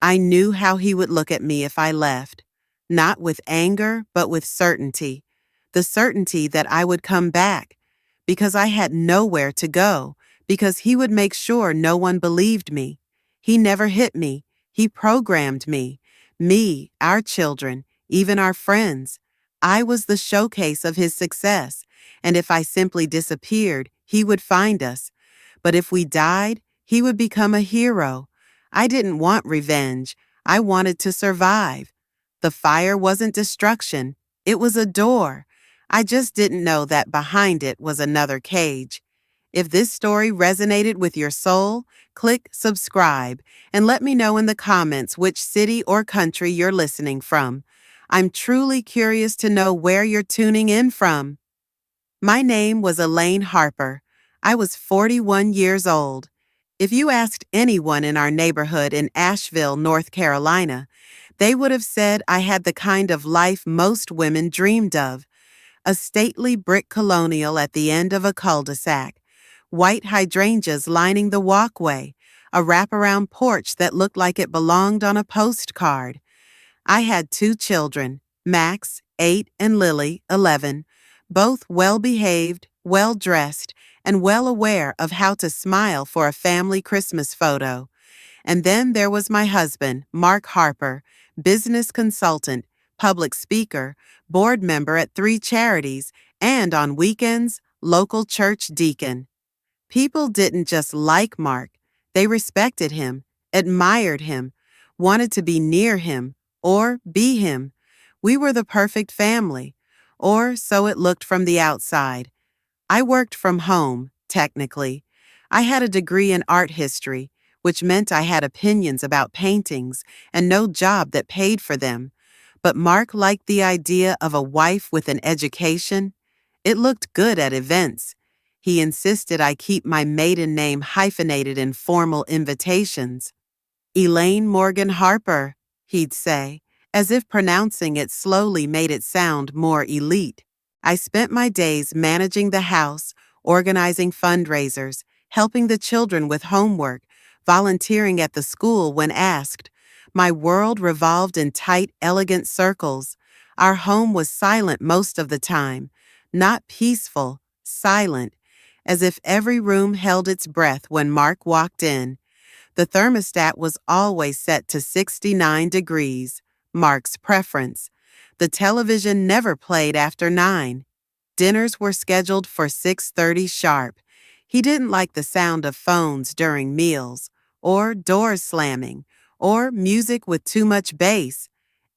I knew how he would look at me if I left, not with anger, but with certainty. The certainty that I would come back, because I had nowhere to go, because he would make sure no one believed me. He never hit me. He programmed me, our children, even our friends. I was the showcase of his success, and if I simply disappeared, he would find us. But if we died, he would become a hero. I didn't want revenge. I wanted to survive. The fire wasn't destruction. It was a door. I just didn't know that behind it was another cage. If this story resonated with your soul, click subscribe and let me know in the comments which city or country you're listening from. I'm truly curious to know where you're tuning in from. My name was Elaine Harper. I was 41 years old. If you asked anyone in our neighborhood in Asheville, North Carolina, they would have said I had the kind of life most women dreamed of. A stately brick colonial at the end of a cul-de-sac, white hydrangeas lining the walkway, a wraparound porch that looked like it belonged on a postcard. I had 2 children, Max, 8, and Lily, 11, both well-behaved, well-dressed, and well aware of how to smile for a family Christmas photo. And then there was my husband, Mark Harper, business consultant, public speaker, board member at 3 charities, and on weekends, local church deacon. People didn't just like Mark, they respected him, admired him, wanted to be near him, or be him. We were the perfect family, or so it looked from the outside. I worked from home, technically. I had a degree in art history, which meant I had opinions about paintings and no job that paid for them. But Mark liked the idea of a wife with an education. It looked good at events. He insisted I keep my maiden name hyphenated in formal invitations. Elaine Morgan Harper, he'd say, as if pronouncing it slowly made it sound more elite. I spent my days managing the house, organizing fundraisers, helping the children with homework, volunteering at the school when asked. My world revolved in tight, elegant circles. Our home was silent most of the time, not peaceful, silent, as if every room held its breath when Mark walked in. The thermostat was always set to 69 degrees, Mark's preference. The television never played after 9. Dinners were scheduled for 6:30 sharp. He didn't like the sound of phones during meals, or doors slamming, or music with too much bass.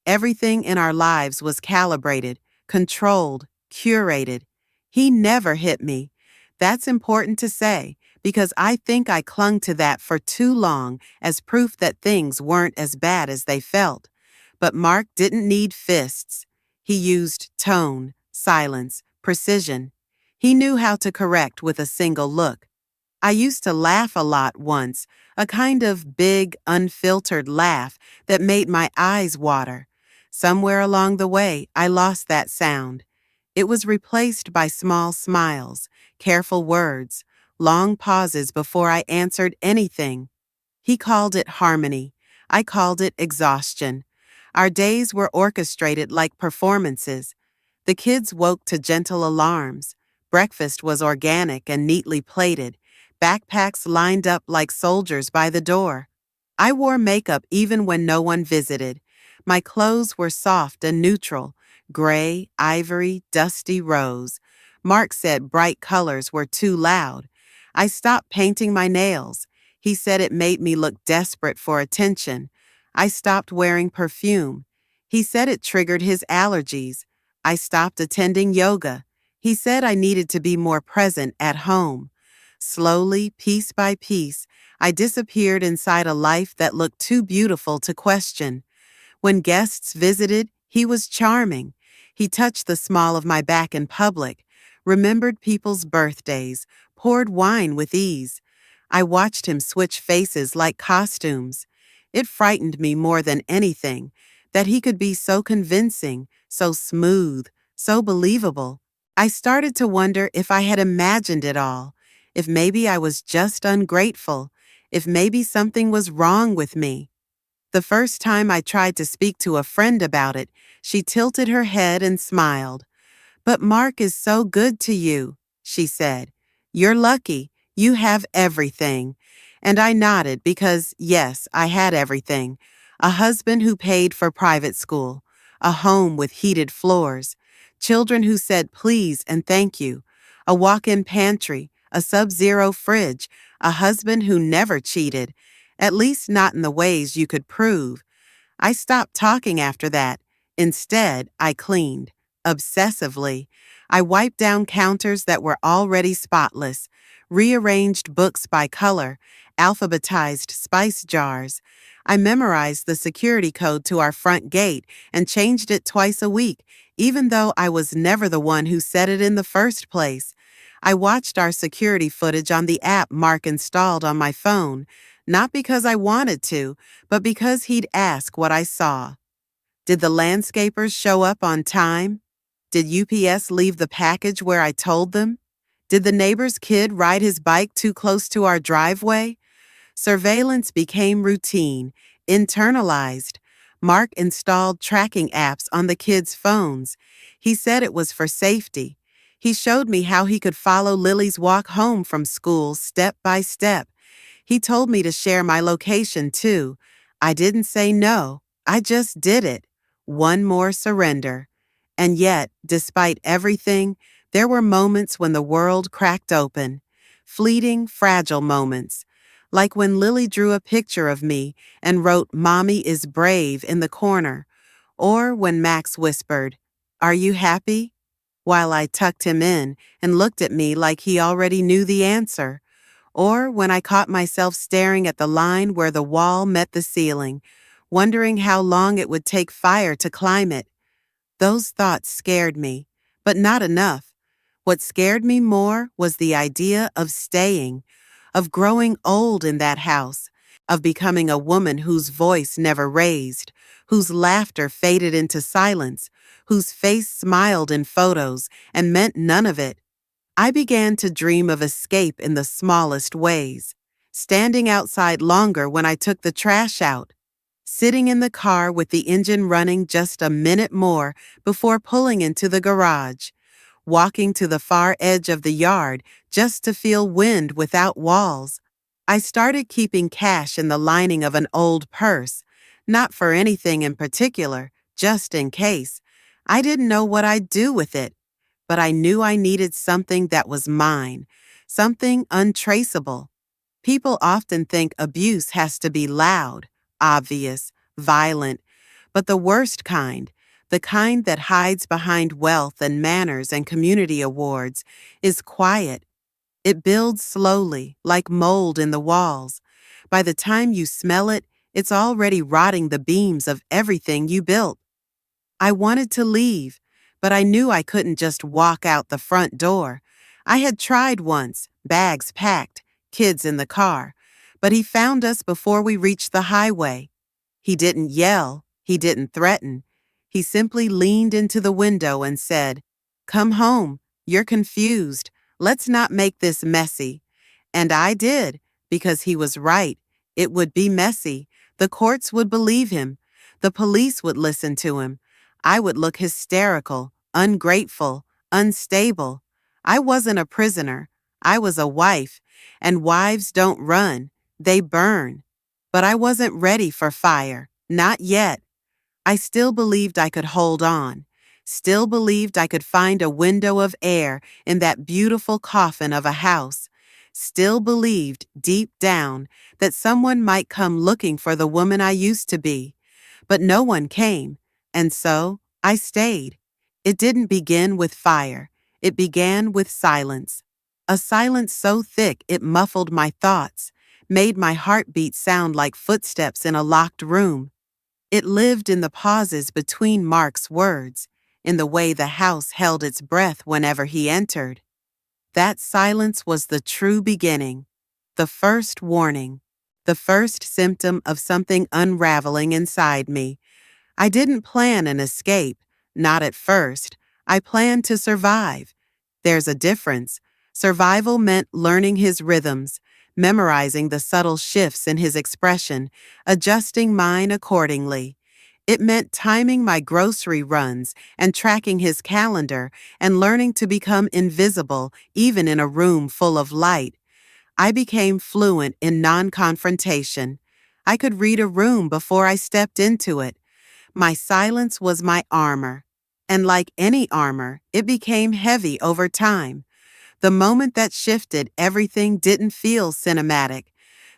Everything in our lives was calibrated, controlled, curated. He never hit me. That's important to say, because I think I clung to that for too long as proof that things weren't as bad as they felt. But Mark didn't need fists. He used tone, silence, precision. He knew how to correct with a single look. I used to laugh a lot once, a kind of big, unfiltered laugh that made my eyes water. Somewhere along the way, I lost that sound. It was replaced by small smiles, careful words, long pauses before I answered anything. He called it harmony. I called it exhaustion. Our days were orchestrated like performances. The kids woke to gentle alarms. Breakfast was organic and neatly plated. Backpacks lined up like soldiers by the door. I wore makeup even when no one visited. My clothes were soft and neutral, gray, ivory, dusty rose. Mark said bright colors were too loud. I stopped painting my nails. He said it made me look desperate for attention. I stopped wearing perfume. He said it triggered his allergies. I stopped attending yoga. He said I needed to be more present at home. Slowly, piece by piece, I disappeared inside a life that looked too beautiful to question. When guests visited, he was charming. He touched the small of my back in public, remembered people's birthdays, poured wine with ease. I watched him switch faces like costumes. It frightened me more than anything, that he could be so convincing, so smooth, so believable. I started to wonder if I had imagined it all, if maybe I was just ungrateful, if maybe something was wrong with me. The first time I tried to speak to a friend about it, she tilted her head and smiled. "But Mark is so good to you," she said. "You're lucky. You have everything." And I nodded because, yes, I had everything. A husband who paid for private school, a home with heated floors, children who said please and thank you, a walk-in pantry, a sub-zero fridge, a husband who never cheated, at least not in the ways you could prove. I stopped talking after that. Instead, I cleaned. Obsessively. I wiped down counters that were already spotless, rearranged books by color, alphabetized spice jars. I memorized the security code to our front gate and changed it twice a week, even though I was never the one who set it in the first place. I watched our security footage on the app Mark installed on my phone, not because I wanted to, but because he'd ask what I saw. Did the landscapers show up on time? Did UPS leave the package where I told them? Did the neighbor's kid ride his bike too close to our driveway? Surveillance became routine, internalized. Mark installed tracking apps on the kids' phones. He said it was for safety. He showed me how he could follow Lily's walk home from school step by step. He told me to share my location too. I didn't say no. I just did it. One more surrender. And yet, despite everything, there were moments when the world cracked open. Fleeting, fragile moments. Like when Lily drew a picture of me and wrote "Mommy is brave" in the corner. Or when Max whispered, "Are you happy?" while I tucked him in and looked at me like he already knew the answer. Or when I caught myself staring at the line where the wall met the ceiling, wondering how long it would take fire to climb it. Those thoughts scared me, but not enough. What scared me more was the idea of staying, of growing old in that house, of becoming a woman whose voice never raised, whose laughter faded into silence, whose face smiled in photos and meant none of it. I began to dream of escape in the smallest ways, standing outside longer when I took the trash out, sitting in the car with the engine running just a minute more before pulling into the garage, walking to the far edge of the yard just to feel wind without walls. I started keeping cash in the lining of an old purse, not for anything in particular, just in case. I didn't know what I'd do with it, but I knew I needed something that was mine, something untraceable. People often think abuse has to be loud, obvious, violent, but the worst kind, the kind that hides behind wealth and manners and community awards, is quiet. It builds slowly, like mold in the walls. By the time you smell it, it's already rotting the beams of everything you built. I wanted to leave, but I knew I couldn't just walk out the front door. I had tried once, bags packed, kids in the car, but he found us before we reached the highway. He didn't yell, he didn't threaten. He simply leaned into the window and said, "Come home, you're confused. Let's not make this messy." And I did, because he was right. It would be messy. The courts would believe him. The police would listen to him. I would look hysterical, ungrateful, unstable. I wasn't a prisoner. I was a wife, and wives don't run, they burn. But I wasn't ready for fire, not yet. I still believed I could hold on, still believed I could find a window of air in that beautiful coffin of a house, still believed, deep down, that someone might come looking for the woman I used to be. But no one came, and so I stayed. It didn't begin with fire. It began with silence. A silence so thick it muffled my thoughts, made my heartbeat sound like footsteps in a locked room. It lived in the pauses between Mark's words, in the way the house held its breath whenever he entered. That silence was the true beginning, the first warning, the first symptom of something unraveling inside me. I didn't plan an escape, not at first. I planned to survive. There's a difference. Survival meant learning his rhythms, memorizing the subtle shifts in his expression, adjusting mine accordingly. It meant timing my grocery runs and tracking his calendar and learning to become invisible even in a room full of light. I became fluent in non-confrontation. I could read a room before I stepped into it. My silence was my armor. And like any armor, it became heavy over time. The moment that shifted, everything didn't feel cinematic.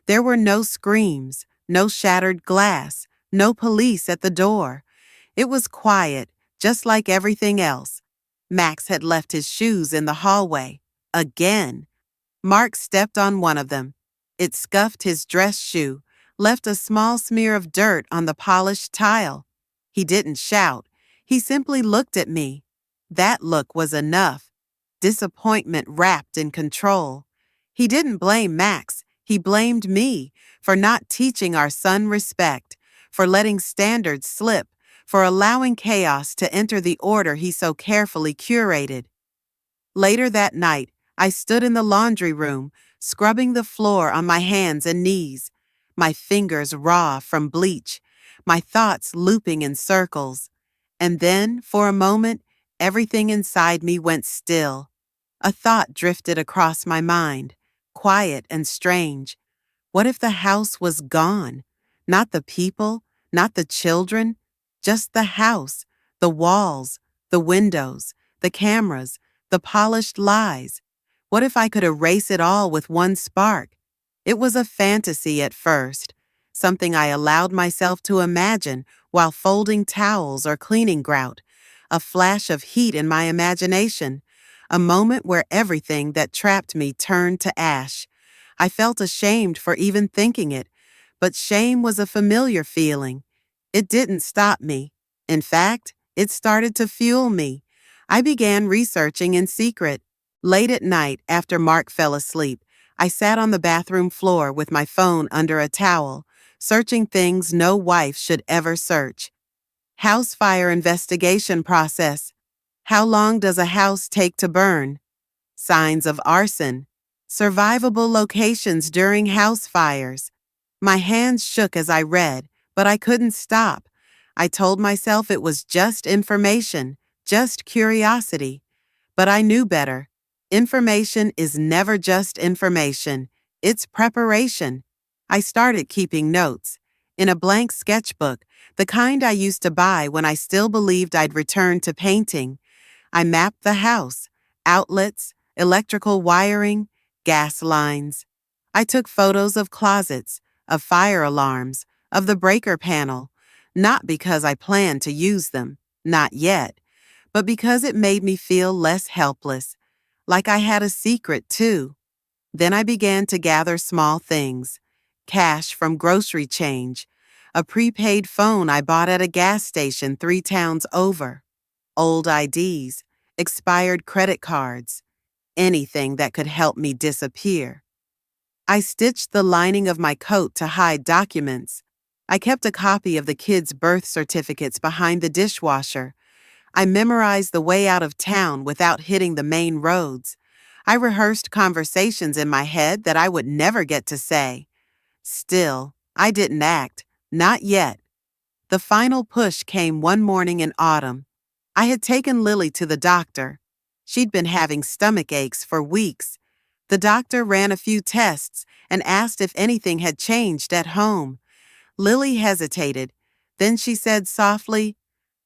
There were no screams, no shattered glass, no police at the door. It was quiet, just like everything else. Max had left his shoes in the hallway. Again. Mark stepped on one of them. It scuffed his dress shoe, left a small smear of dirt on the polished tile. He didn't shout. He simply looked at me. That look was enough. Disappointment wrapped in control. He didn't blame Max. He blamed me for not teaching our son respect, for letting standards slip, for allowing chaos to enter the order he so carefully curated. Later that night, I stood in the laundry room, scrubbing the floor on my hands and knees, my fingers raw from bleach, my thoughts looping in circles. And then, for a moment, everything inside me went still. A thought drifted across my mind, quiet and strange. What if the house was gone? Not the people, not the children, just the house, the walls, the windows, the cameras, the polished lies. What if I could erase it all with one spark? It was a fantasy at first, something I allowed myself to imagine while folding towels or cleaning grout, a flash of heat in my imagination, a moment where everything that trapped me turned to ash. I felt ashamed for even thinking it, but shame was a familiar feeling. It didn't stop me. In fact, it started to fuel me. I began researching in secret. Late at night, after Mark fell asleep, I sat on the bathroom floor with my phone under a towel, searching things no wife should ever search. House fire investigation process. How long does a house take to burn? Signs of arson. Survivable locations during house fires. My hands shook as I read, but I couldn't stop. I told myself it was just information, just curiosity. But I knew better. Information is never just information. It's preparation. I started keeping notes. In a blank sketchbook, the kind I used to buy when I still believed I'd return to painting. I mapped the house, outlets, electrical wiring, gas lines. I took photos of closets, of fire alarms, of the breaker panel, not because I planned to use them, not yet, but because it made me feel less helpless, like I had a secret too. Then I began to gather small things, cash from grocery change, a prepaid phone I bought at a gas station 3 towns over, old IDs, expired credit cards, anything that could help me disappear. I stitched the lining of my coat to hide documents. I kept a copy of the kids' birth certificates behind the dishwasher. I memorized the way out of town without hitting the main roads. I rehearsed conversations in my head that I would never get to say. Still, I didn't act, not yet. The final push came one morning in autumn. I had taken Lily to the doctor. She'd been having stomach aches for weeks. The doctor ran a few tests and asked if anything had changed at home. Lily hesitated. Then she said softly,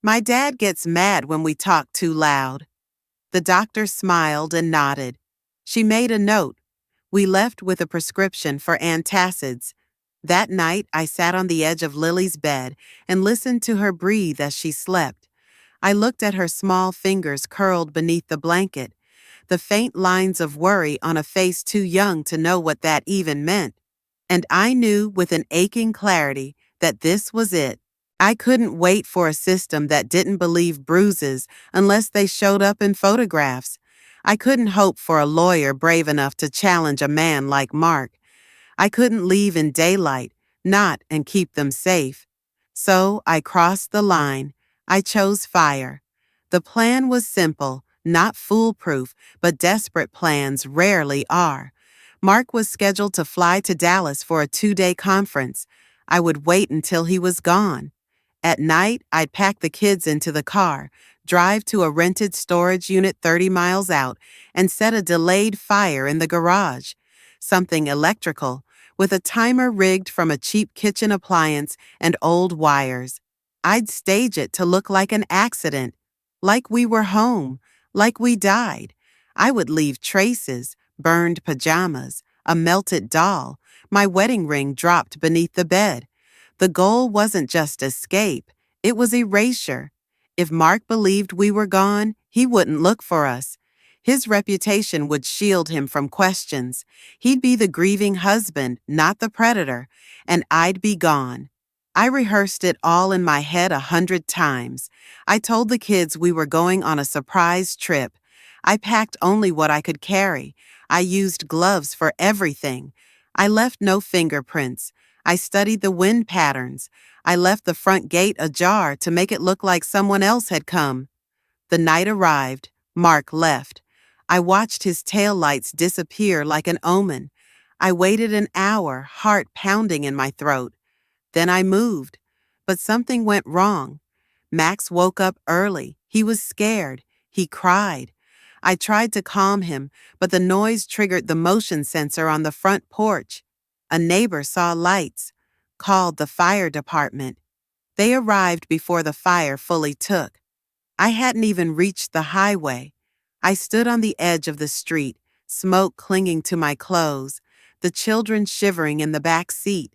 "My dad gets mad when we talk too loud." The doctor smiled and nodded. She made a note. We left with a prescription for antacids. That night, I sat on the edge of Lily's bed and listened to her breathe as she slept. I looked at her small fingers curled beneath the blanket, the faint lines of worry on a face too young to know what that even meant. And I knew with an aching clarity that this was it. I couldn't wait for a system that didn't believe bruises unless they showed up in photographs. I couldn't hope for a lawyer brave enough to challenge a man like Mark. I couldn't leave in daylight, not and keep them safe. So I crossed the line. I chose fire. The plan was simple, not foolproof, but desperate plans rarely are. Mark was scheduled to fly to Dallas for a 2-day conference. I would wait until he was gone. At night, I'd pack the kids into the car, drive to a rented storage unit 30 miles out, and set a delayed fire in the garage. Something electrical, with a timer rigged from a cheap kitchen appliance and old wires. I'd stage it to look like an accident, like we were home, like we died. I would leave traces, burned pajamas, a melted doll, my wedding ring dropped beneath the bed. The goal wasn't just escape, it was erasure. If Mark believed we were gone, he wouldn't look for us. His reputation would shield him from questions. He'd be the grieving husband, not the predator, and I'd be gone. I rehearsed it all in my head 100 times. I told the kids we were going on a surprise trip. I packed only what I could carry. I used gloves for everything. I left no fingerprints. I studied the wind patterns. I left the front gate ajar to make it look like someone else had come. The night arrived. Mark left. I watched his taillights disappear like an omen. I waited an hour, heart pounding in my throat. Then I moved. But something went wrong. Max woke up early. He was scared. He cried. I tried to calm him, but the noise triggered the motion sensor on the front porch. A neighbor saw lights, called the fire department. They arrived before the fire fully took. I hadn't even reached the highway. I stood on the edge of the street, smoke clinging to my clothes, the children shivering in the back seat.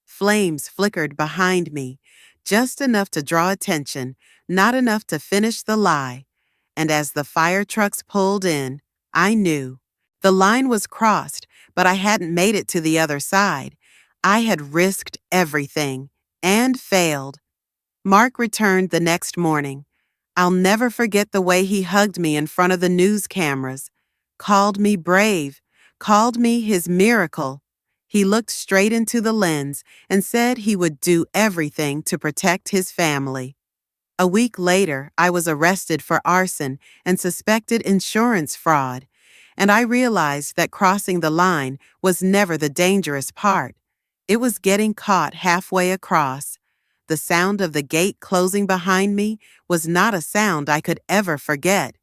Flames flickered behind me, just enough to draw attention, not enough to finish the lie. And as the fire trucks pulled in, I knew. The line was crossed, but I hadn't made it to the other side. I had risked everything, and failed. Mark returned the next morning. I'll never forget the way he hugged me in front of the news cameras, called me brave, called me his miracle. He looked straight into the lens and said he would do everything to protect his family. A week later, I was arrested for arson and suspected insurance fraud, and I realized that crossing the line was never the dangerous part. It was getting caught halfway across. The sound of the gate closing behind me was not a sound I could ever forget.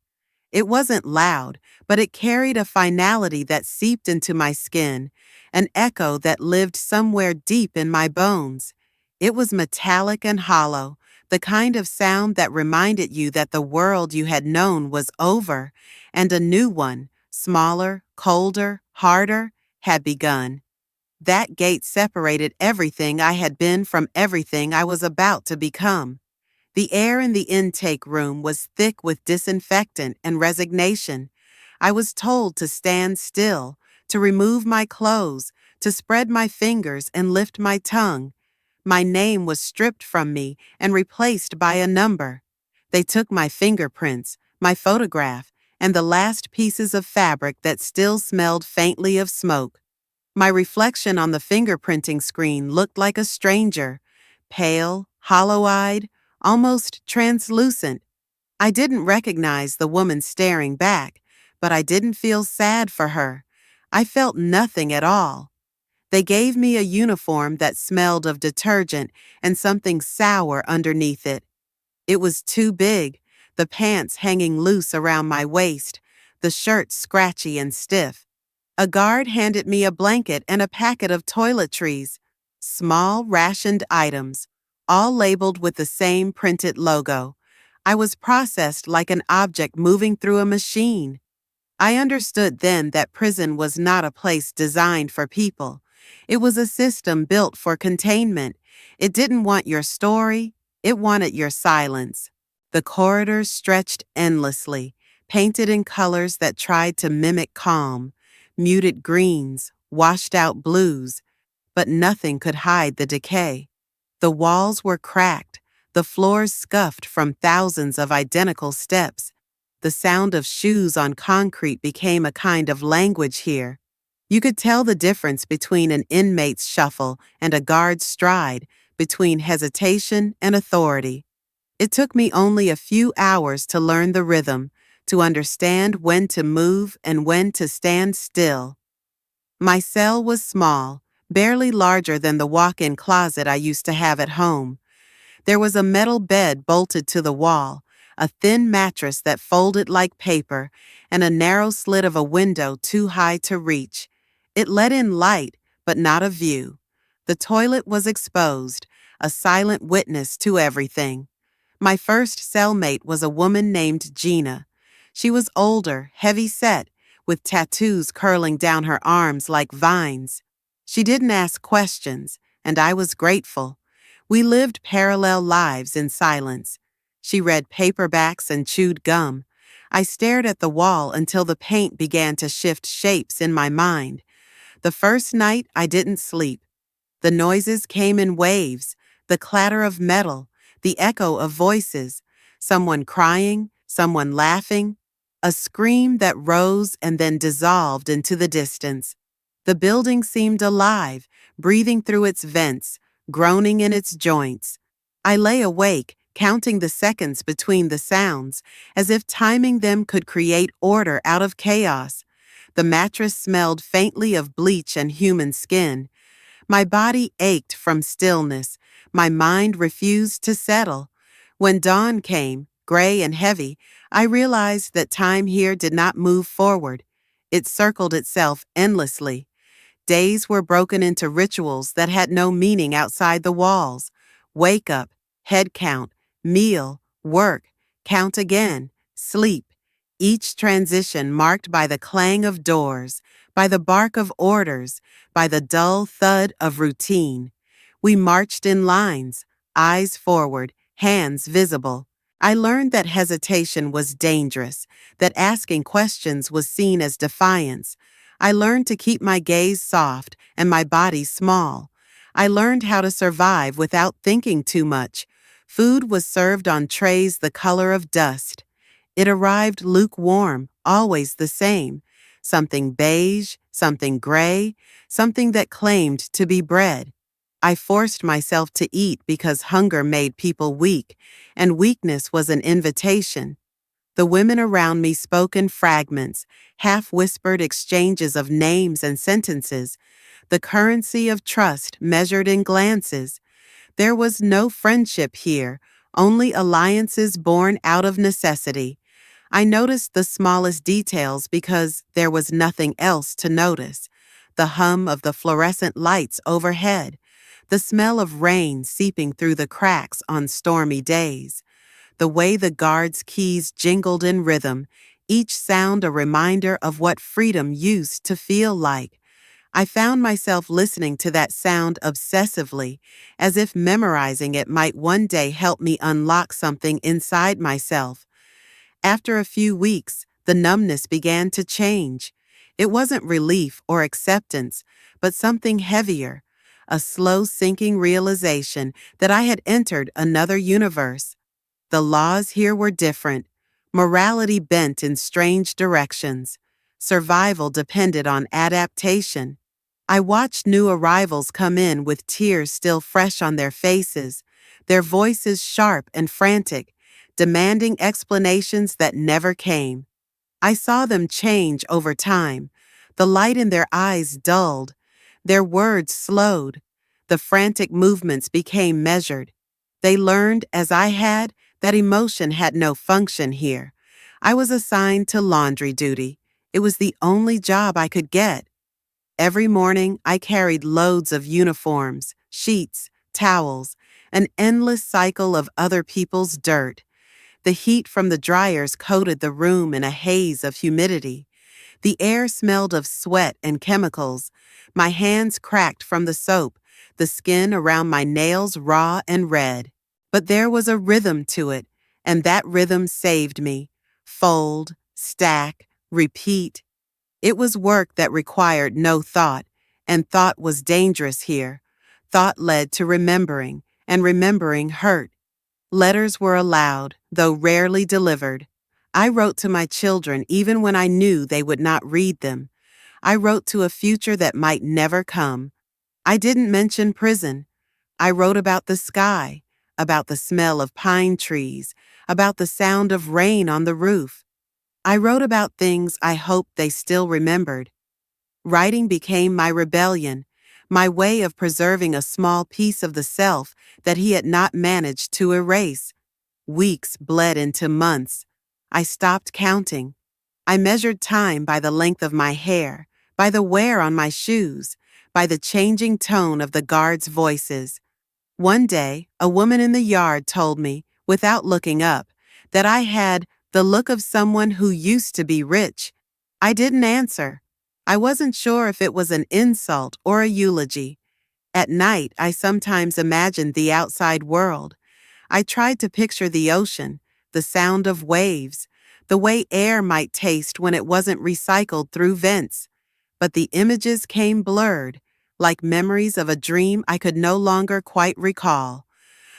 It wasn't loud, but it carried a finality that seeped into my skin, an echo that lived somewhere deep in my bones. It was metallic and hollow, the kind of sound that reminded you that the world you had known was over, and a new one, smaller, colder, harder, had begun. That gate separated everything I had been from everything I was about to become. The air in the intake room was thick with disinfectant and resignation. I was told to stand still, to remove my clothes, to spread my fingers and lift my tongue. My name was stripped from me and replaced by a number. They took my fingerprints, my photograph, and the last pieces of fabric that still smelled faintly of smoke. My reflection on the fingerprinting screen looked like a stranger, pale, hollow-eyed, almost translucent. I didn't recognize the woman staring back, but I didn't feel sad for her. I felt nothing at all. They gave me a uniform that smelled of detergent and something sour underneath it. It was too big, the pants hanging loose around my waist, the shirt scratchy and stiff. A guard handed me a blanket and a packet of toiletries, small rationed items, all labeled with the same printed logo. I was processed like an object moving through a machine. I understood then that prison was not a place designed for people. It was a system built for containment. It didn't want your story, it wanted your silence. The corridors stretched endlessly, painted in colors that tried to mimic calm, muted greens, washed out blues, but nothing could hide the decay. The walls were cracked, the floors scuffed from thousands of identical steps. The sound of shoes on concrete became a kind of language here. You could tell the difference between an inmate's shuffle and a guard's stride, between hesitation and authority. It took me only a few hours to learn the rhythm, to understand when to move and when to stand still. My cell was small, barely larger than the walk-in closet I used to have at home. There was a metal bed bolted to the wall, a thin mattress that folded like paper, and a narrow slit of a window too high to reach. It let in light, but not a view. The toilet was exposed, a silent witness to everything. My first cellmate was a woman named Gina. She was older, heavy-set, with tattoos curling down her arms like vines. She didn't ask questions, and I was grateful. We lived parallel lives in silence. She read paperbacks and chewed gum. I stared at the wall until the paint began to shift shapes in my mind. The first night, I didn't sleep. The noises came in waves, the clatter of metal, the echo of voices, someone crying, someone laughing, a scream that rose and then dissolved into the distance. The building seemed alive, breathing through its vents, groaning in its joints. I lay awake, counting the seconds between the sounds, as if timing them could create order out of chaos. The mattress smelled faintly of bleach and human skin. My body ached from stillness. My mind refused to settle. When dawn came, gray and heavy, I realized that time here did not move forward. It circled itself endlessly. Days were broken into rituals that had no meaning outside the walls. Wake up, head count, meal, work, count again, sleep. Each transition marked by the clang of doors, by the bark of orders, by the dull thud of routine. We marched in lines, eyes forward, hands visible. I learned that hesitation was dangerous, that asking questions was seen as defiance. I learned to keep my gaze soft and my body small. I learned how to survive without thinking too much. Food was served on trays the color of dust. It arrived lukewarm, always the same. Something beige, something gray, something that claimed to be bread. I forced myself to eat because hunger made people weak, and weakness was an invitation. The women around me spoke in fragments, half-whispered exchanges of names and sentences, the currency of trust measured in glances. There was no friendship here, only alliances born out of necessity. I noticed the smallest details because there was nothing else to notice. The hum of the fluorescent lights overhead, the smell of rain seeping through the cracks on stormy days, the way the guards' keys jingled in rhythm, each sound a reminder of what freedom used to feel like. I found myself listening to that sound obsessively, as if memorizing it might one day help me unlock something inside myself. After a few weeks, the numbness began to change. It wasn't relief or acceptance, but something heavier, a slow sinking realization that I had entered another universe. The laws here were different. Morality bent in strange directions. Survival depended on adaptation. I watched new arrivals come in with tears still fresh on their faces, their voices sharp and frantic, demanding explanations that never came. I saw them change over time. The light in their eyes dulled. Their words slowed. The frantic movements became measured. They learned, as I had, that emotion had no function here. I was assigned to laundry duty. It was the only job I could get. Every morning, I carried loads of uniforms, sheets, towels, an endless cycle of other people's dirt. The heat from the dryers coated the room in a haze of humidity. The air smelled of sweat and chemicals. My hands cracked from the soap, the skin around my nails raw and red. But there was a rhythm to it, and that rhythm saved me. Fold, stack, repeat. It was work that required no thought, and thought was dangerous here. Thought led to remembering, and remembering hurt. Letters were allowed, though rarely delivered. I wrote to my children even when I knew they would not read them. I wrote to a future that might never come. I didn't mention prison. I wrote about the sky, about the smell of pine trees, about the sound of rain on the roof. I wrote about things I hoped they still remembered. Writing became my rebellion, my way of preserving a small piece of the self that he had not managed to erase. Weeks bled into months. I stopped counting. I measured time by the length of my hair, by the wear on my shoes, by the changing tone of the guards' voices. One day, a woman in the yard told me, without looking up, that I had the look of someone who used to be rich. I didn't answer. I wasn't sure if it was an insult or a eulogy. At night, I sometimes imagined the outside world. I tried to picture the ocean, the sound of waves, the way air might taste when it wasn't recycled through vents. But the images came blurred, like memories of a dream I could no longer quite recall.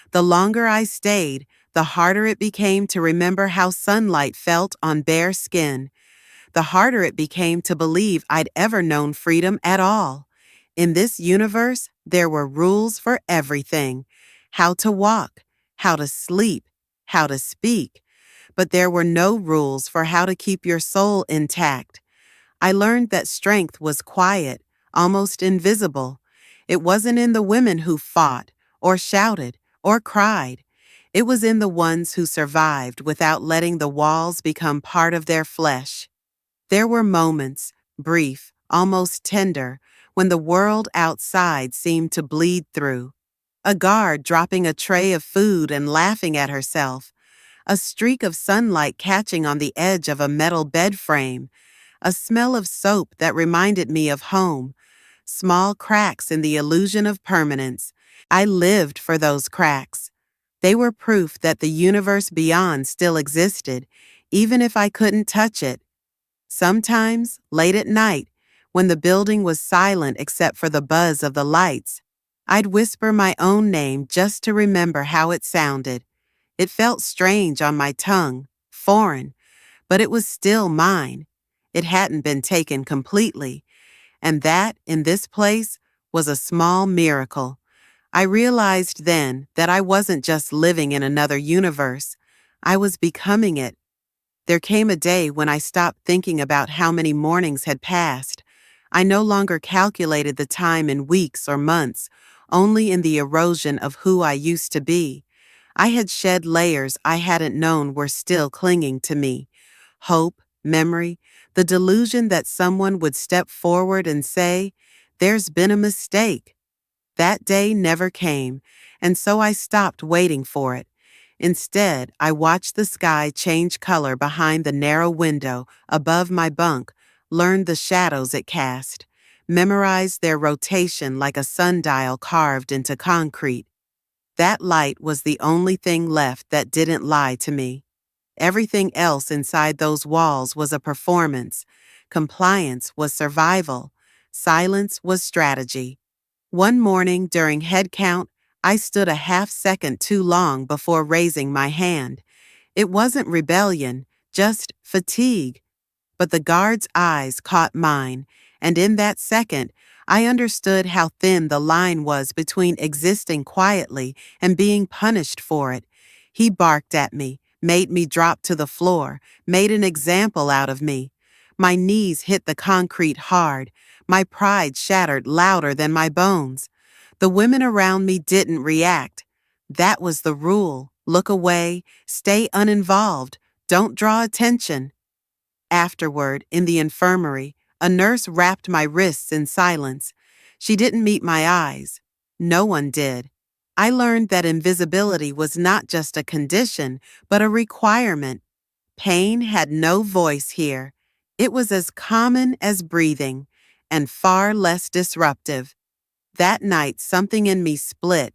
The longer I stayed, the harder it became to remember how sunlight felt on bare skin. The harder it became to believe I'd ever known freedom at all. In this universe, there were rules for everything: how to walk, how to sleep, how to speak. But there were no rules for how to keep your soul intact. I learned that strength was quiet, almost invisible. It wasn't in the women who fought, or shouted, or cried. It was in the ones who survived without letting the walls become part of their flesh. There were moments, brief, almost tender, when the world outside seemed to bleed through. A guard dropping a tray of food and laughing at herself. A streak of sunlight catching on the edge of a metal bed frame. A smell of soap that reminded me of home. Small cracks in the illusion of permanence. I lived for those cracks. They were proof that the universe beyond still existed, even if I couldn't touch it. Sometimes, late at night, when the building was silent except for the buzz of the lights, I'd whisper my own name just to remember how it sounded. It felt strange on my tongue, foreign, but it was still mine. It hadn't been taken completely, and that, in this place, was a small miracle. I realized then that I wasn't just living in another universe. I was becoming it. There came a day when I stopped thinking about how many mornings had passed. I no longer calculated the time in weeks or months, only in the erosion of who I used to be. I had shed layers I hadn't known were still clinging to me. Hope, memory, the delusion that someone would step forward and say, "There's been a mistake." That day never came, and so I stopped waiting for it. Instead, I watched the sky change color behind the narrow window above my bunk, learned the shadows it cast, memorized their rotation like a sundial carved into concrete. That light was the only thing left that didn't lie to me. Everything else inside those walls was a performance. Compliance was survival. Silence was strategy. One morning during head count, I stood a half second too long before raising my hand. It wasn't rebellion, just fatigue. But the guard's eyes caught mine, and in that second, I understood how thin the line was between existing quietly and being punished for it. He barked at me, made me drop to the floor, made an example out of me. My knees hit the concrete hard. My pride shattered louder than my bones. The women around me didn't react. That was the rule. Look away, stay uninvolved, don't draw attention. Afterward, in the infirmary, a nurse wrapped my wrists in silence. She didn't meet my eyes. No one did. I learned that invisibility was not just a condition, but a requirement. Pain had no voice here. It was as common as breathing, and far less disruptive. That night, something in me split.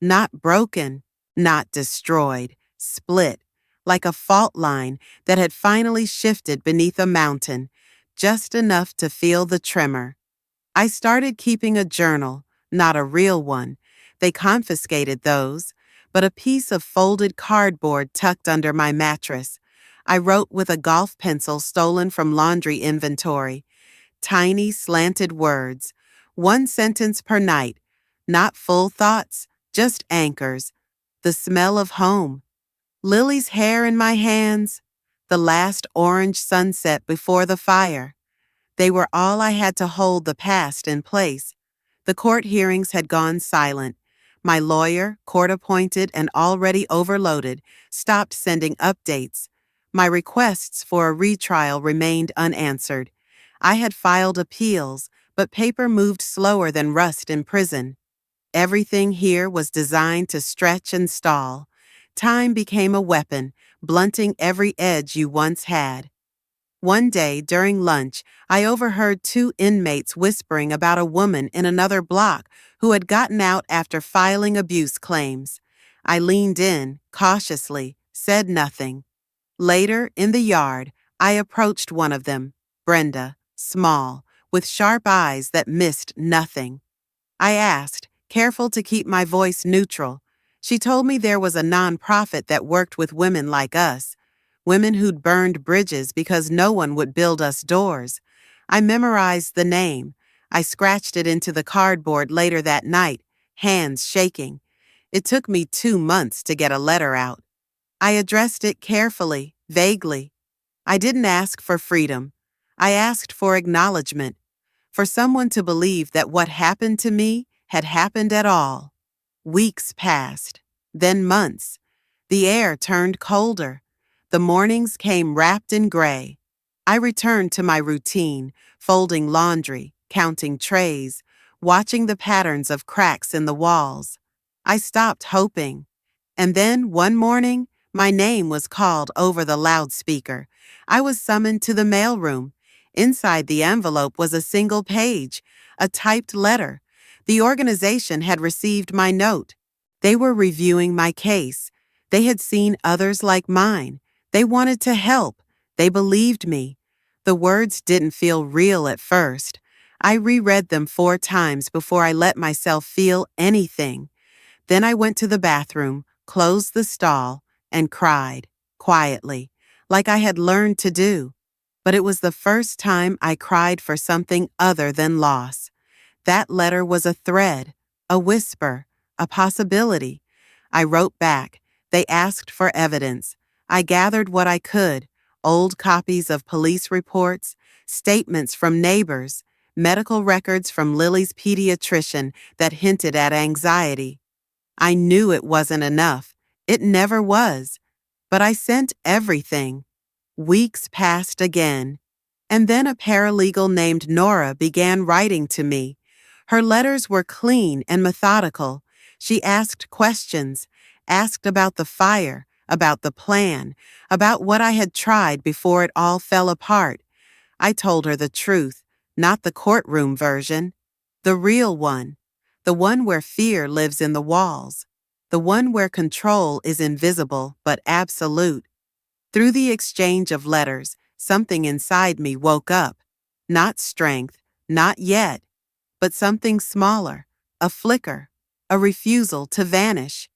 Not broken, not destroyed, split, like a fault line that had finally shifted beneath a mountain, just enough to feel the tremor. I started keeping a journal, not a real one. They confiscated those, but a piece of folded cardboard tucked under my mattress. I wrote with a golf pencil stolen from laundry inventory. Tiny, slanted words, one sentence per night, not full thoughts, just anchors. The smell of home, Lily's hair in my hands, the last orange sunset before the fire. They were all I had to hold the past in place. The court hearings had gone silent. My lawyer, court-appointed and already overloaded, stopped sending updates. My requests for a retrial remained unanswered. I had filed appeals, but paper moved slower than rust in prison. Everything here was designed to stretch and stall. Time became a weapon, blunting every edge you once had. One day, during lunch, I overheard two inmates whispering about a woman in another block who had gotten out after filing abuse claims. I leaned in, cautiously, said nothing. Later, in the yard, I approached one of them, Brenda, small, with sharp eyes that missed nothing. I asked, careful to keep my voice neutral. She told me there was a nonprofit that worked with women like us, women who'd burned bridges because no one would build us doors. I memorized the name. I scratched it into the cardboard later that night, hands shaking. It took me 2 months to get a letter out. I addressed it carefully, vaguely. I didn't ask for freedom. I asked for acknowledgement, for someone to believe that what happened to me had happened at all. Weeks passed, then months. The air turned colder. The mornings came wrapped in gray. I returned to my routine, folding laundry, counting trays, watching the patterns of cracks in the walls. I stopped hoping. And then, one morning, my name was called over the loudspeaker. I was summoned to the mailroom. Inside the envelope was a single page, a typed letter. The organization had received my note. They were reviewing my case. They had seen others like mine. They wanted to help. They believed me. The words didn't feel real at first. I reread them 4 times before I let myself feel anything. Then I went to the bathroom, closed the stall, and cried, quietly, like I had learned to do. But it was the first time I cried for something other than loss. That letter was a thread, a whisper, a possibility. I wrote back. They asked for evidence. I gathered what I could: old copies of police reports, statements from neighbors, medical records from Lily's pediatrician that hinted at anxiety. I knew it wasn't enough. It never was. But I sent everything. Weeks passed again. And then a paralegal named Nora began writing to me. Her letters were clean and methodical. She asked questions, asked about the fire, about the plan, about what I had tried before it all fell apart. I told her the truth, not the courtroom version, the real one, the one where fear lives in the walls, the one where control is invisible but absolute. Through the exchange of letters, something inside me woke up. Not strength, not yet, but something smaller, a flicker, a refusal to vanish.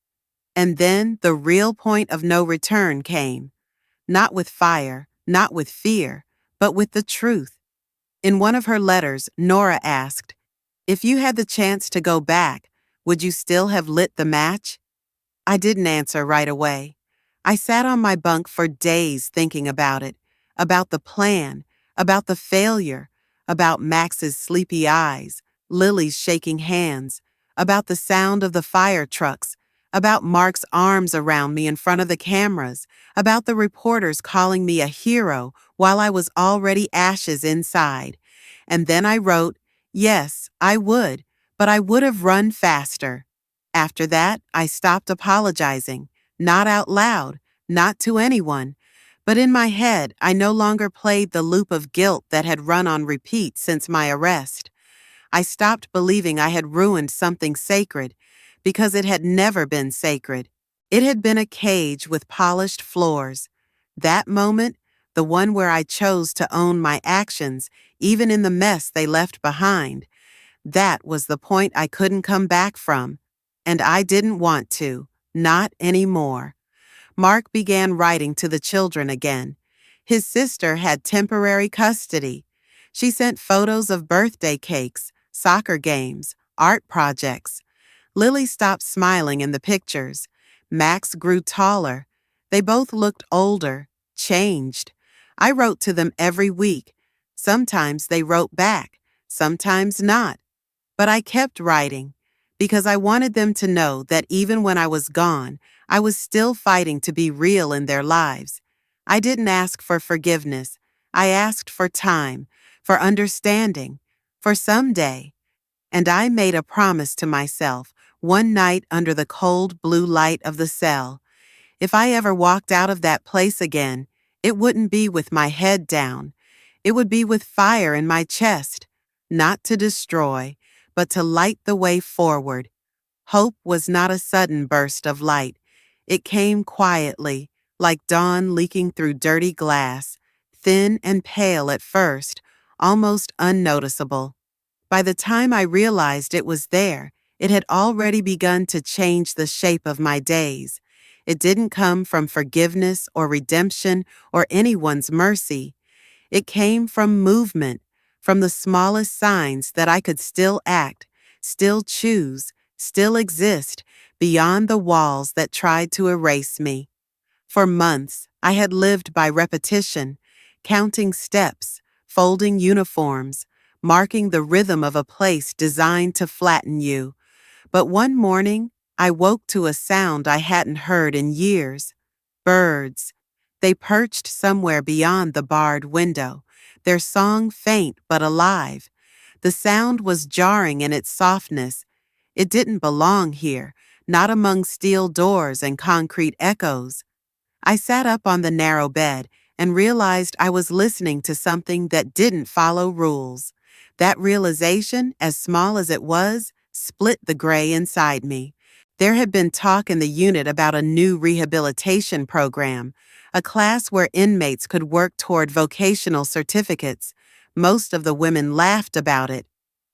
And then the real point of no return came. Not with fire, not with fear, but with the truth. In one of her letters, Nora asked, "If you had the chance to go back, would you still have lit the match?" I didn't answer right away. I sat on my bunk for days thinking about the plan, about the failure, about Max's sleepy eyes, Lily's shaking hands, about the sound of the fire trucks, about Mark's arms around me in front of the cameras, about the reporters calling me a hero while I was already ashes inside. And then I wrote, yes, I would, but I would have run faster. After that, I stopped apologizing, not out loud, not to anyone, but in my head, I no longer played the loop of guilt that had run on repeat since my arrest. I stopped believing I had ruined something sacred, because it had never been sacred. It had been a cage with polished floors. That moment, the one where I chose to own my actions, even in the mess they left behind, that was the point I couldn't come back from. And I didn't want to, not anymore. Mark began writing to the children again. His sister had temporary custody. She sent photos of birthday cakes, soccer games, art projects. Lily stopped smiling in the pictures. Max grew taller. They both looked older, changed. I wrote to them every week. Sometimes they wrote back, sometimes not. But I kept writing because I wanted them to know that even when I was gone, I was still fighting to be real in their lives. I didn't ask for forgiveness. I asked for time, for understanding, for someday. And I made a promise to myself one night under the cold blue light of the cell. If I ever walked out of that place again, it wouldn't be with my head down. It would be with fire in my chest, not to destroy, but to light the way forward. Hope was not a sudden burst of light. It came quietly, like dawn leaking through dirty glass, thin and pale at first, almost unnoticeable. By the time I realized it was there, it had already begun to change the shape of my days. It didn't come from forgiveness or redemption or anyone's mercy. It came from movement, from the smallest signs that I could still act, still choose, still exist beyond the walls that tried to erase me. For months, I had lived by repetition, counting steps, folding uniforms, marking the rhythm of a place designed to flatten you. But one morning, I woke to a sound I hadn't heard in years. Birds. They perched somewhere beyond the barred window, their song faint but alive. The sound was jarring in its softness. It didn't belong here, not among steel doors and concrete echoes. I sat up on the narrow bed and realized I was listening to something that didn't follow rules. That realization, as small as it was, split the gray inside me. There had been talk in the unit about a new rehabilitation program, a class where inmates could work toward vocational certificates. Most of the women laughed about it.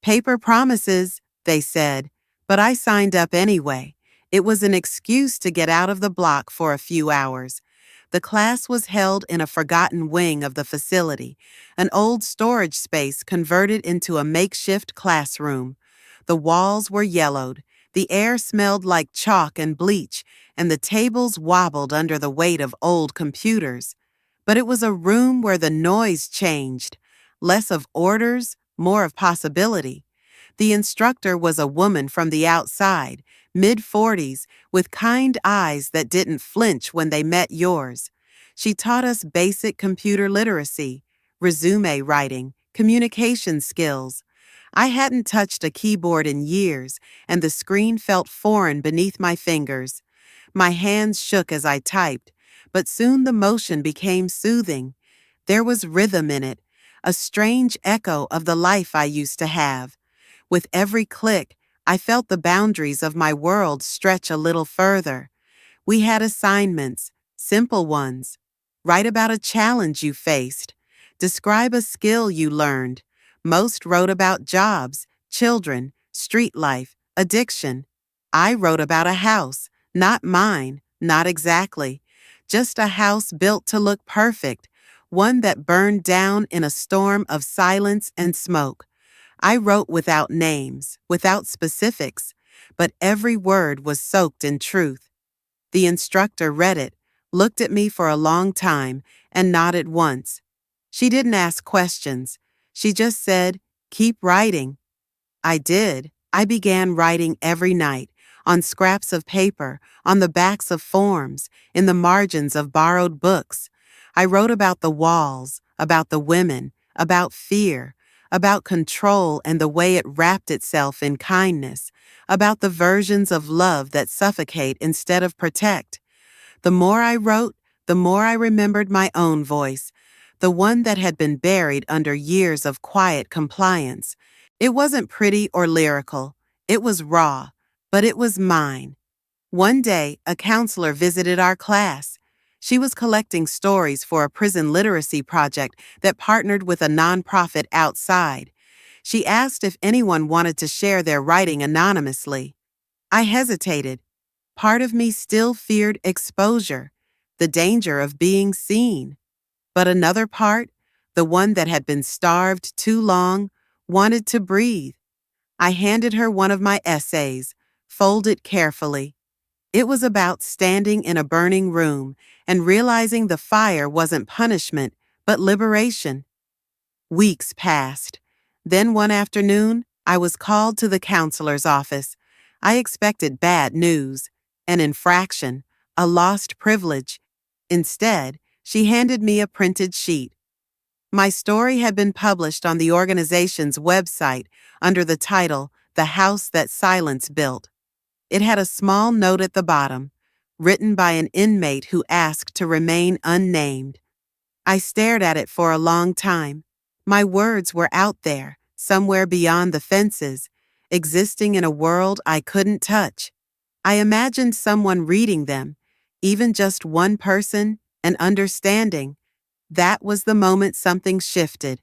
Paper promises, they said, but I signed up anyway. It was an excuse to get out of the block for a few hours. The class was held in a forgotten wing of the facility, an old storage space converted into a makeshift classroom. The walls were yellowed, the air smelled like chalk and bleach, and the tables wobbled under the weight of old computers. But it was a room where the noise changed, less of orders, more of possibility. The instructor was a woman from the outside, mid-40s, with kind eyes that didn't flinch when they met yours. She taught us basic computer literacy, resume writing, communication skills. I hadn't touched a keyboard in years, and the screen felt foreign beneath my fingers. My hands shook as I typed, but soon the motion became soothing. There was rhythm in it, a strange echo of the life I used to have. With every click, I felt the boundaries of my world stretch a little further. We had assignments, simple ones. Write about a challenge you faced. Describe a skill you learned. Most wrote about jobs, children, street life, addiction. I wrote about a house, not mine, not exactly. Just a house built to look perfect, one that burned down in a storm of silence and smoke. I wrote without names, without specifics, but every word was soaked in truth. The instructor read it, looked at me for a long time, and nodded once. She didn't ask questions. She just said, "Keep writing." I did. I began writing every night, on scraps of paper, on the backs of forms, in the margins of borrowed books. I wrote about the walls, about the women, about fear, about control and the way it wrapped itself in kindness, about the versions of love that suffocate instead of protect. The more I wrote, the more I remembered my own voice, the one that had been buried under years of quiet compliance. It wasn't pretty or lyrical. It was raw, but it was mine. One day, a counselor visited our class. She was collecting stories for a prison literacy project that partnered with a nonprofit outside. She asked if anyone wanted to share their writing anonymously. I hesitated. Part of me still feared exposure, the danger of being seen. But another part, the one that had been starved too long, wanted to breathe. I handed her one of my essays, folded carefully. It was about standing in a burning room and realizing the fire wasn't punishment, but liberation. Weeks passed. Then one afternoon, I was called to the counselor's office. I expected bad news, an infraction, a lost privilege. Instead, she handed me a printed sheet. My story had been published on the organization's website under the title, "The House That Silence Built." It had a small note at the bottom, written by an inmate who asked to remain unnamed. I stared at it for a long time. My words were out there, somewhere beyond the fences, existing in a world I couldn't touch. I imagined someone reading them, even just one person, and understanding. That was the moment something shifted.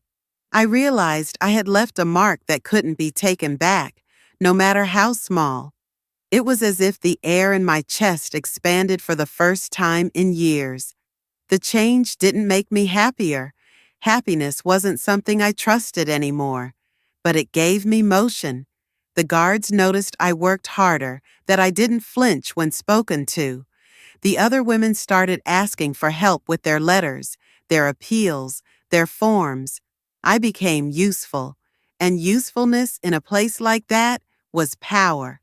I realized I had left a mark that couldn't be taken back, no matter how small. It was as if the air in my chest expanded for the first time in years. The change didn't make me happier. Happiness wasn't something I trusted anymore. But it gave me motion. The guards noticed I worked harder, that I didn't flinch when spoken to. The other women started asking for help with their letters, their appeals, their forms. I became useful. And usefulness in a place like that was power.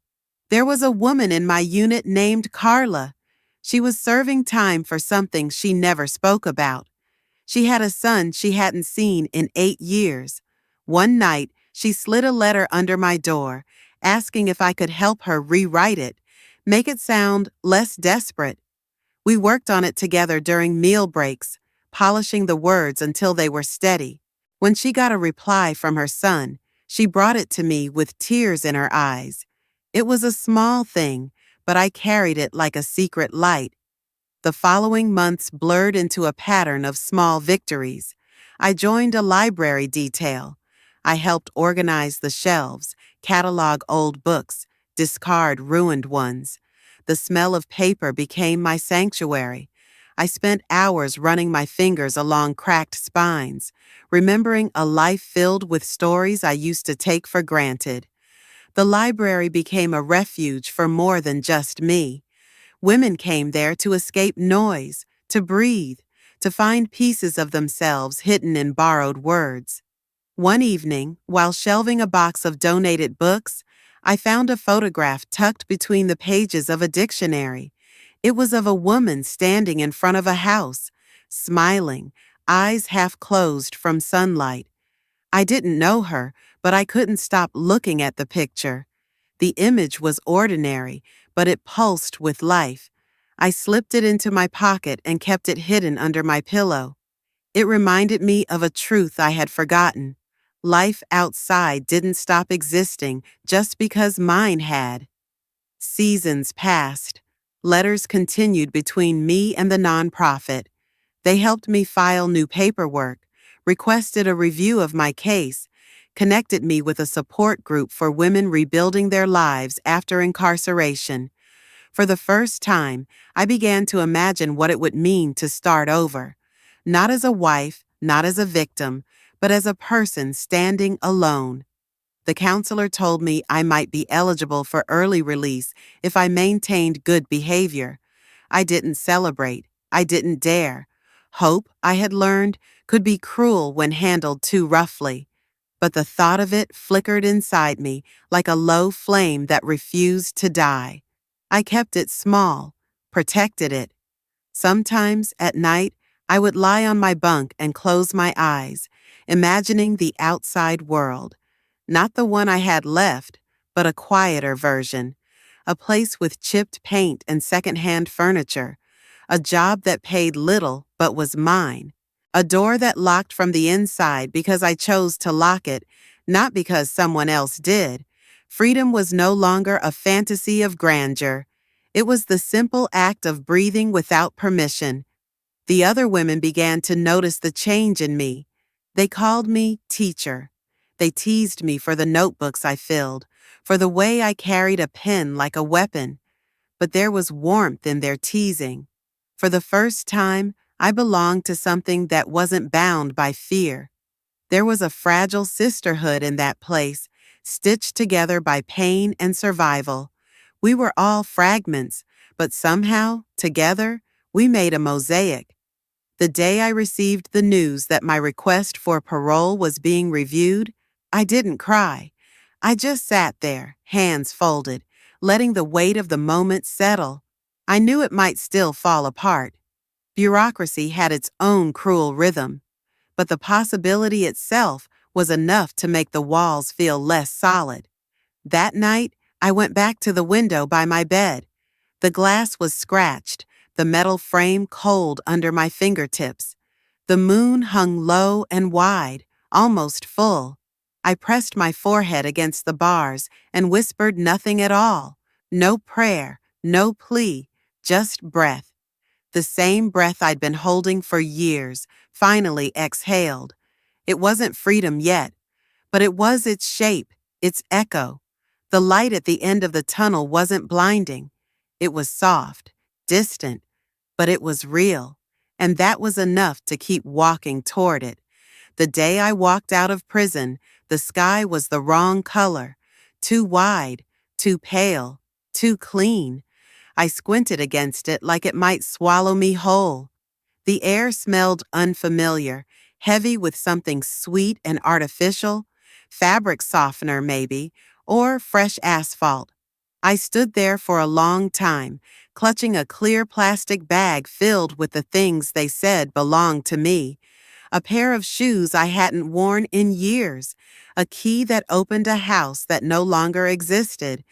There was a woman in my unit named Carla. She was serving time for something she never spoke about. She had a son she hadn't seen in 8 years. One night, she slid a letter under my door, asking if I could help her rewrite it, make it sound less desperate. We worked on it together during meal breaks, polishing the words until they were steady. When she got a reply from her son, she brought it to me with tears in her eyes. It was a small thing, but I carried it like a secret light. The following months blurred into a pattern of small victories. I joined a library detail. I helped organize the shelves, catalog old books, discard ruined ones. The smell of paper became my sanctuary. I spent hours running my fingers along cracked spines, remembering a life filled with stories I used to take for granted. The library became a refuge for more than just me. Women came there to escape noise, to breathe, to find pieces of themselves hidden in borrowed words. One evening, while shelving a box of donated books, I found a photograph tucked between the pages of a dictionary. It was of a woman standing in front of a house, smiling, eyes half closed from sunlight. I didn't know her, but I couldn't stop looking at the picture. The image was ordinary, but it pulsed with life. I slipped it into my pocket and kept it hidden under my pillow. It reminded me of a truth I had forgotten. Life outside didn't stop existing just because mine had. Seasons passed. Letters continued between me and the nonprofit. They helped me file new paperwork, requested a review of my case, connected me with a support group for women rebuilding their lives after incarceration. For the first time, I began to imagine what it would mean to start over. Not as a wife, not as a victim, but as a person standing alone. The counselor told me I might be eligible for early release if I maintained good behavior. I didn't celebrate. I didn't dare. Hope, I had learned, could be cruel when handled too roughly. But the thought of it flickered inside me like a low flame that refused to die. I kept it small, protected it. Sometimes, at night, I would lie on my bunk and close my eyes, imagining the outside world. Not the one I had left, but a quieter version. A place with chipped paint and secondhand furniture. A job that paid little but was mine. A door that locked from the inside because I chose to lock it, not because someone else did. Freedom was no longer a fantasy of grandeur. It was the simple act of breathing without permission. The other women began to notice the change in me. They called me teacher. They teased me for the notebooks I filled, for the way I carried a pen like a weapon. But there was warmth in their teasing. For the first time, I belonged to something that wasn't bound by fear. There was a fragile sisterhood in that place, stitched together by pain and survival. We were all fragments, but somehow, together, we made a mosaic. The day I received the news that my request for parole was being reviewed, I didn't cry. I just sat there, hands folded, letting the weight of the moment settle. I knew it might still fall apart. Bureaucracy had its own cruel rhythm, but the possibility itself was enough to make the walls feel less solid. That night, I went back to the window by my bed. The glass was scratched, the metal frame cold under my fingertips. The moon hung low and wide, almost full. I pressed my forehead against the bars and whispered nothing at all. No prayer, no plea, just breath. The same breath I'd been holding for years, finally exhaled. It wasn't freedom yet, but it was its shape, its echo. The light at the end of the tunnel wasn't blinding. It was soft, distant, but it was real, and that was enough to keep walking toward it. The day I walked out of prison, the sky was the wrong color, too wide, too pale, too clean. I squinted against it like it might swallow me whole. The air smelled unfamiliar, heavy with something sweet and artificial, fabric softener maybe, or fresh asphalt. I stood there for a long time, clutching a clear plastic bag filled with the things they said belonged to me. A pair of shoes I hadn't worn in years, a key that opened a house that no longer existed,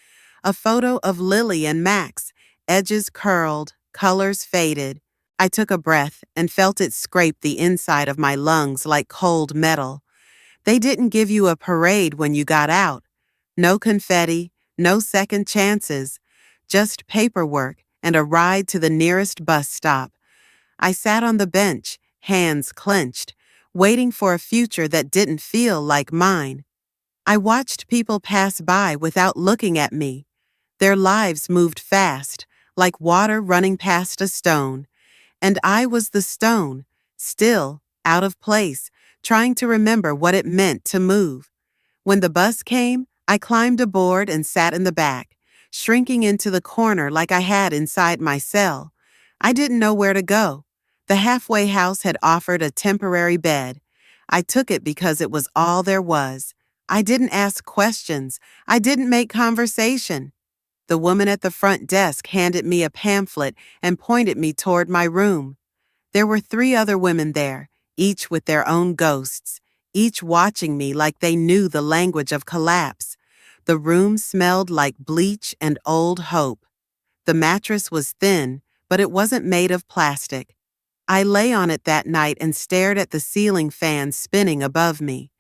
a photo of Lily and Max, edges curled, colors faded. I took a breath and felt it scrape the inside of my lungs like cold metal. They didn't give you a parade when you got out. No confetti, no second chances, just paperwork and a ride to the nearest bus stop. I sat on the bench, hands clenched, waiting for a future that didn't feel like mine. I watched people pass by without looking at me. Their lives moved fast, like water running past a stone. And I was the stone, still, out of place, trying to remember what it meant to move. When the bus came, I climbed aboard and sat in the back, shrinking into the corner like I had inside my cell. I didn't know where to go. The halfway house had offered a temporary bed. I took it because it was all there was. I didn't ask questions. I didn't make conversation. The woman at the front desk handed me a pamphlet and pointed me toward my room. There were 3 other women there, each with their own ghosts, each watching me like they knew the language of collapse. The room smelled like bleach and old hope. The mattress was thin, but it wasn't made of plastic. I lay on it that night and stared at the ceiling fan spinning above me.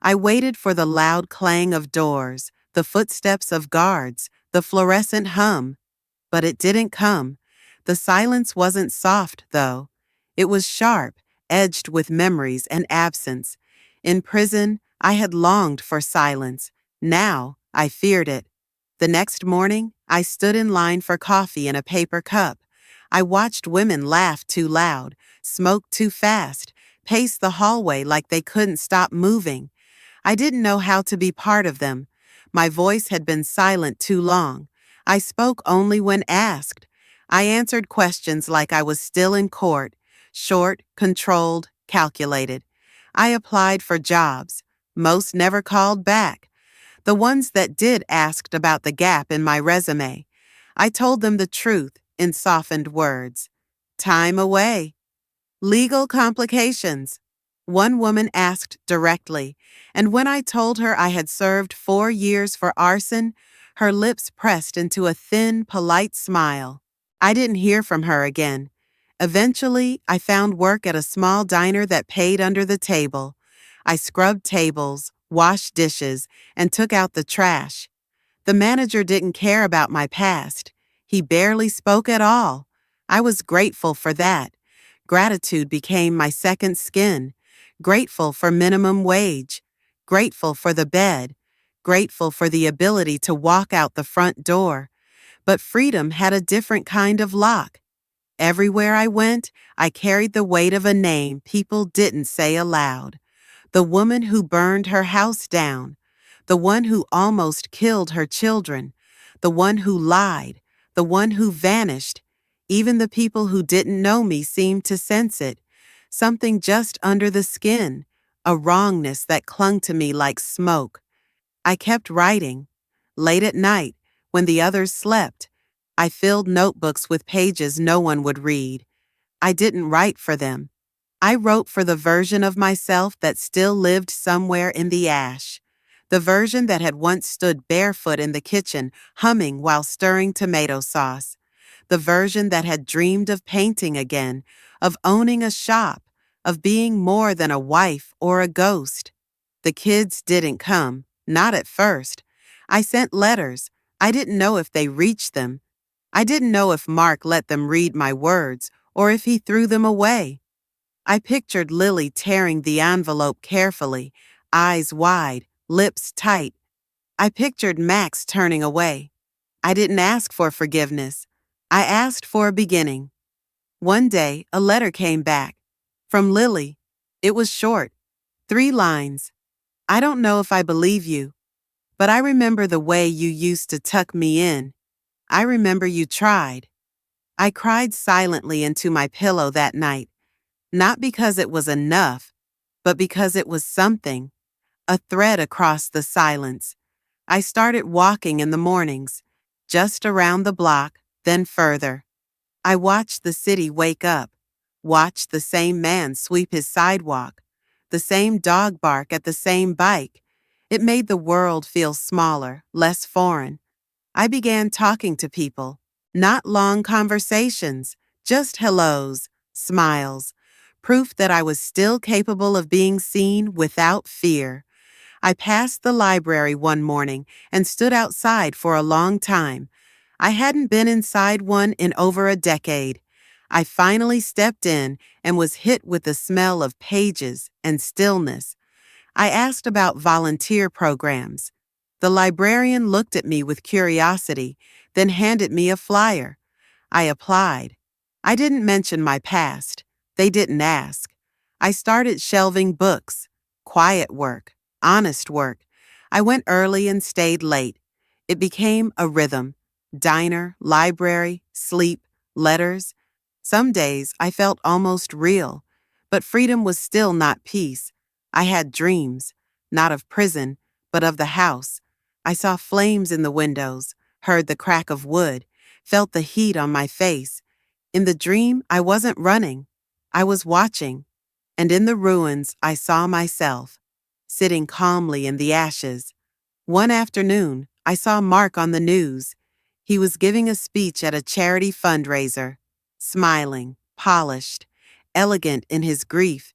I waited for the loud clang of doors, the footsteps of guards, the fluorescent hum. But it didn't come. The silence wasn't soft, though. It was sharp, edged with memories and absence. In prison, I had longed for silence. Now, I feared it. The next morning, I stood in line for coffee in a paper cup. I watched women laugh too loud, smoke too fast, pace the hallway like they couldn't stop moving. I didn't know how to be part of them. My voice had been silent too long. I spoke only when asked. I answered questions like I was still in court, short, controlled, calculated. I applied for jobs. Most never called back. The ones that did asked about the gap in my resume. I told them the truth in softened words. Time away. Legal complications. One woman asked directly, and when I told her I had served 4 years for arson, her lips pressed into a thin, polite smile. I didn't hear from her again. Eventually, I found work at a small diner that paid under the table. I scrubbed tables, washed dishes, and took out the trash. The manager didn't care about my past. He barely spoke at all. I was grateful for that. Gratitude became my second skin. Grateful for minimum wage. Grateful for the bed. Grateful for the ability to walk out the front door. But freedom had a different kind of lock. Everywhere I went, I carried the weight of a name people didn't say aloud. The woman who burned her house down. The one who almost killed her children. The one who lied. The one who vanished. Even the people who didn't know me seemed to sense it. something just under the skin, a wrongness that clung to me like smoke. I kept writing. Late at night, when the others slept, I filled notebooks with pages no one would read. I didn't write for them. I wrote for the version of myself that still lived somewhere in the ash. The version that had once stood barefoot in the kitchen, humming while stirring tomato sauce. The version that had dreamed of painting again, of owning a shop, of being more than a wife or a ghost. The kids didn't come, not at first. I sent letters. I didn't know if they reached them. I didn't know if Mark let them read my words or if he threw them away. I pictured Lily tearing the envelope carefully, eyes wide, lips tight. I pictured Max turning away. I didn't ask for forgiveness. I asked for a beginning. One day, a letter came back. From Lily. It was short. 3 lines. I don't know if I believe you, but I remember the way you used to tuck me in. I remember you tried. I cried silently into my pillow that night, not because it was enough, but because it was something, a thread across the silence. I started walking in the mornings, just around the block, then further. I watched the city wake up, watched the same man sweep his sidewalk, the same dog bark at the same bike. It made the world feel smaller, less foreign. I began talking to people, not long conversations, just hellos, smiles, proof that I was still capable of being seen without fear. I passed the library one morning and stood outside for a long time. I hadn't been inside one in over a decade. I finally stepped in and was hit with the smell of pages and stillness. I asked about volunteer programs. The librarian looked at me with curiosity, then handed me a flyer. I applied. I didn't mention my past. They didn't ask. I started shelving books, quiet work, honest work. I went early and stayed late. It became a rhythm. Diner, library, sleep, letters. Some days I felt almost real, but freedom was still not peace. I had dreams, not of prison, but of the house. I saw flames in the windows, heard the crack of wood, felt the heat on my face. In the dream, I wasn't running. I was watching. And in the ruins, I saw myself, sitting calmly in the ashes. One afternoon, I saw Mark on the news. He was giving a speech at a charity fundraiser, smiling, polished, elegant in his grief.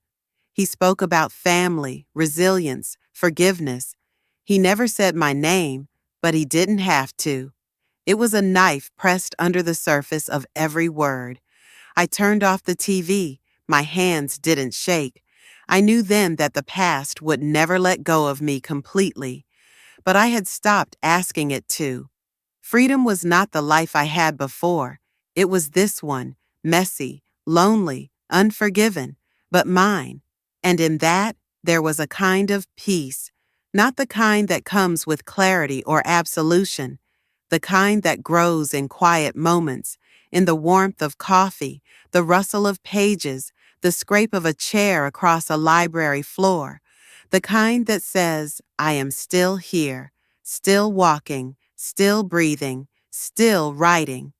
He spoke about family, resilience, forgiveness. He never said my name, but he didn't have to. It was a knife pressed under the surface of every word. I turned off the TV. My hands didn't shake. I knew then that the past would never let go of me completely, but I had stopped asking it to. Freedom was not the life I had before. It was this one, messy, lonely, unforgiven, but mine. And in that, there was a kind of peace, not the kind that comes with clarity or absolution, the kind that grows in quiet moments, in the warmth of coffee, the rustle of pages, the scrape of a chair across a library floor, the kind that says, I am still here, still walking, still breathing, still writing.